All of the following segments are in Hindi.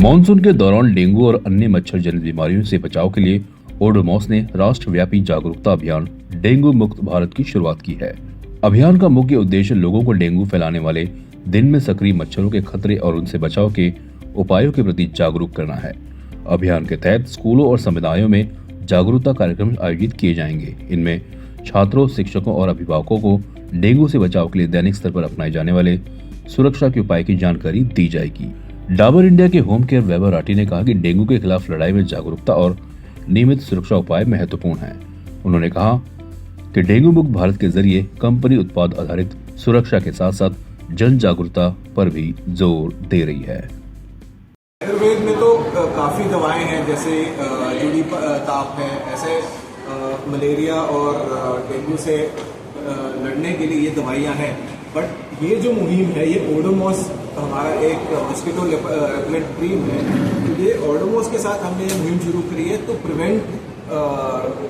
मानसून के दौरान डेंगू और अन्य मच्छर जनित बीमारियों से बचाव के लिए ओडोमॉस ने राष्ट्रव्यापी जागरूकता अभियान डेंगू मुक्त भारत की शुरुआत की है। अभियान का मुख्य उद्देश्य लोगों को डेंगू फैलाने वाले दिन में सक्रिय मच्छरों के खतरे और उनसे बचाव के उपायों के प्रति जागरूक करना है। अभियान के तहत स्कूलों और समुदायों में जागरूकता कार्यक्रम आयोजित किए जाएंगे। इनमें छात्रों, शिक्षकों और अभिभावकों को डेंगू से बचाव के लिए दैनिक स्तर पर अपनाए जाने वाले सुरक्षा के उपाय की जानकारी दी जाएगी। डाबर इंडिया के होम केयर वैभव राठी ने कहा कि डेंगू के खिलाफ लड़ाई में जागरूकता और नियमित सुरक्षा उपाय महत्वपूर्ण हैं। उन्होंने कहा कि डेंगू मुक्त भारत के जरिए कंपनी उत्पाद आधारित सुरक्षा के साथ साथ जन जागरूकता पर भी जोर दे रही है। आयुर्वेद में तो काफी दवाएं हैं, जैसे जूड़ी ताप है, ऐसे मलेरिया और डेंगू से लड़ने के लिए ये दवाइयां हैं। बट ये जो मुहिम है, ये ओडोमॉस हमारा एक मॉस्किटो रेपेलेंट क्रीम है। तो ये ओडोमॉस के साथ हमने ये मुहिम शुरू करी है to prevent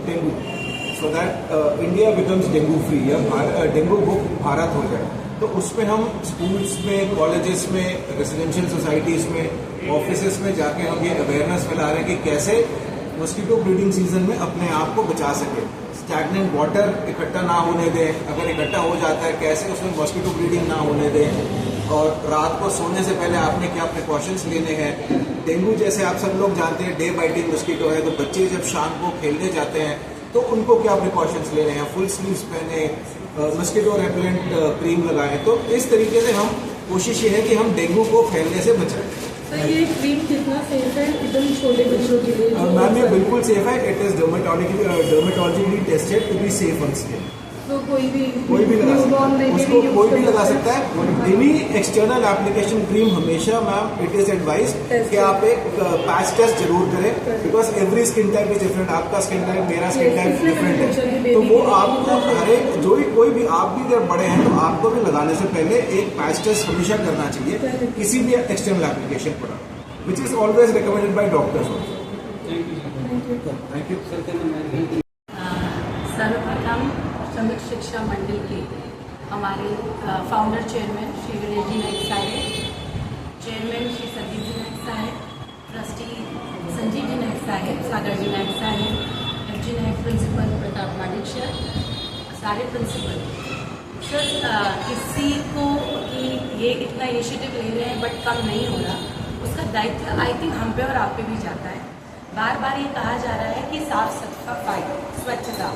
dengue, so that India becomes dengue free या डेंगू मुक्त भारत हो जाए। तो उसमें हम स्कूल्स में, कॉलेजेस में, रेजिडेंशियल सोसाइटीज में, ऑफिसेस में जाके हम ये अवेयरनेस फैला रहे हैं कि कैसे मॉस्किटो ब्रीडिंग सीजन में अपने आप को बचा सके। स्टैग्नेंट वाटर इकट्ठा ना होने दें, अगर इकट्ठा हो जाता है कैसे उसमें मॉस्किटो ब्रीडिंग ना होने दें, और रात को सोने से पहले आपने क्या प्रिकॉशंस लेने हैं। डेंगू जैसे आप सब लोग जानते हैं डे बाइटिंग मॉस्किटो है, तो बच्चे जब शाम को खेलने जाते हैं तो उनको क्या प्रिकॉशंस लेने हैं, फुल स्लीव्स पहने, मॉस्किटो रेपेलेंट क्रीम लगाएं। तो इस तरीके से हम कोशिश ये है कि हम डेंगू को फैलने से बचाएं। सर ये क्रीम कितना सेफ है एकदम छोटे बच्चों के लिए? मैम ये बिल्कुल सेफ है। It is dermatologically tested to be safe on skin. तो कोई भी लगा सकता है, उसको कोई भी लगा सकता है। एनी एक्सटर्नल एप्लीकेशन क्रीम हमेशा मैम इट इज एडवाइज कि आप एक पैच टेस्ट जरूर करें, because every skin type is different. आपका स्किन टाइप, मेरा स्किन टाइप डिफरेंट है, तो वो आपको हर एक जो भी कोई भी आप भी अगर बड़े हैं तो आपको भी लगाने से पहले एक पैच टेस्ट हमेशा करना चाहिए किसी भी external application product, which is always recommended by doctors. Thank you. सर्वप्रथम श्रमिक शिक्षा मंडल के हमारे फाउंडर चेयरमैन श्री गणेश जी नाइक साहेब, चेयरमैन श्री संदीप जी नाइक साहेब, ट्रस्टी संजीव जी नाइक साहेब, सागर जी नाइक साहेब, F G Naik principal Pratap Manik sir, सारे प्रिंसिपल सर, किसी को कि ये इतना इनिशिएटिव ले रहे हैं बट कम नहीं हो रहा, उसका दायित्व आई थिंक हम पे और आप पे भी जाता है। बार बार ये कहा जा रहा है कि साफ सफाई, स्वच्छता,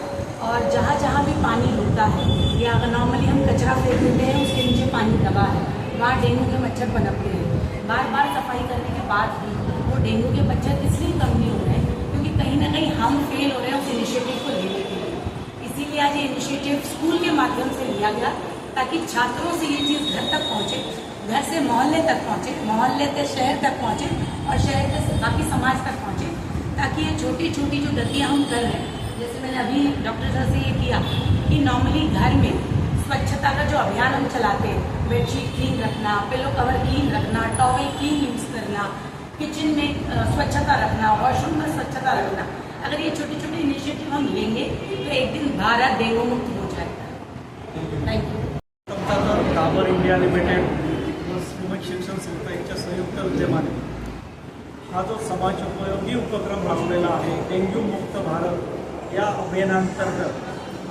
और जहाँ जहाँ भी पानी होता है या अगर नॉर्मली हम कचरा फेंक देते हैं उसके नीचे पानी दबा है, वहाँ डेंगू के मच्छर पनपते हैं। बार बार सफाई करने के बाद भी वो डेंगू के मच्छर इसलिए कम नहीं हो रहे हैं क्योंकि कहीं ना कहीं हम फेल हो रहे हैं उस इनिशिएटिव को लेने के लिए। इसीलिए आज ये इनिशिएटिव स्कूल के माध्यम से लिया गया ताकि छात्रों से ये चीज़ घर तक पहुँचे, घर से मोहल्ले तक पहुँचे, मोहल्ले से शहर तक पहुँचे और शहर से बाकी समाज तक पहुँचे, ताकि ये छोटी छोटी जो गलतियाँ हम कर रहे हैं, जैसे मैंने अभी डॉक्टर साहब से ये किया कि नॉर्मली घर में स्वच्छता का जो अभियान हम चलाते हैं, बेडशीट क्लीन रखना, पिलो कवर क्लीन रखना, टॉवल क्लीन यूज़ करना, किचन में स्वच्छता रखना, वॉशरूम में स्वच्छता रखना, अगर ये छोटे छोटे इनिशिएटिव हम लेंगे तो एक दिन भारत डेंगू मुक्त हो जाएगा। Thank you. Dabur India limited श्रमिक शिक्षण संस्था यांच्या संयुक्त विद्यमाने हा जो समाजोपयोगी उपक्रम राबवलेला आहे, डेंग्यू मुक्त भारत या अभियानांतर्गत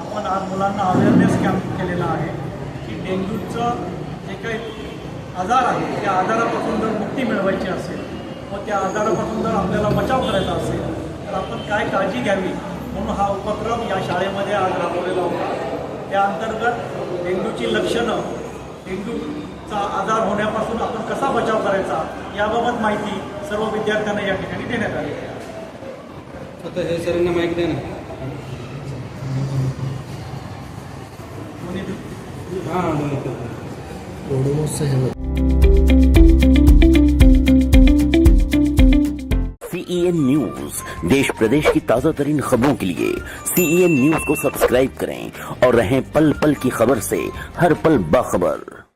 आपण आज मुलांना अवेअरनेस कॅम्प केलेला आहे की डेंग्यूचं जे काही आजार आहे त्या आजारापासून जर मुक्ती मिळवायची असेल व त्या आजारापासून जर आपल्याला बचाव करायचा असेल तर आपण काय काळजी घ्यावी म्हणून हा उपक्रम या शाळेमध्ये आज राबवलेला होता। त्या अंतर्गत डेंग्यूची लक्षणं, डेंग्यूचा आजार होण्यापासून आपण कसा बचाव करायचा याबाबत माहिती सर्व विद्यार्थ्यांना या ठिकाणी देण्यात आली आहे। आता हे सरांना माहिती द्या ना। CEN न्यूज, देश प्रदेश की ताजा तरीन खबरों के लिए CEN न्यूज को सब्सक्राइब करें और रहें पल पल की खबर से हर पल बाखबर।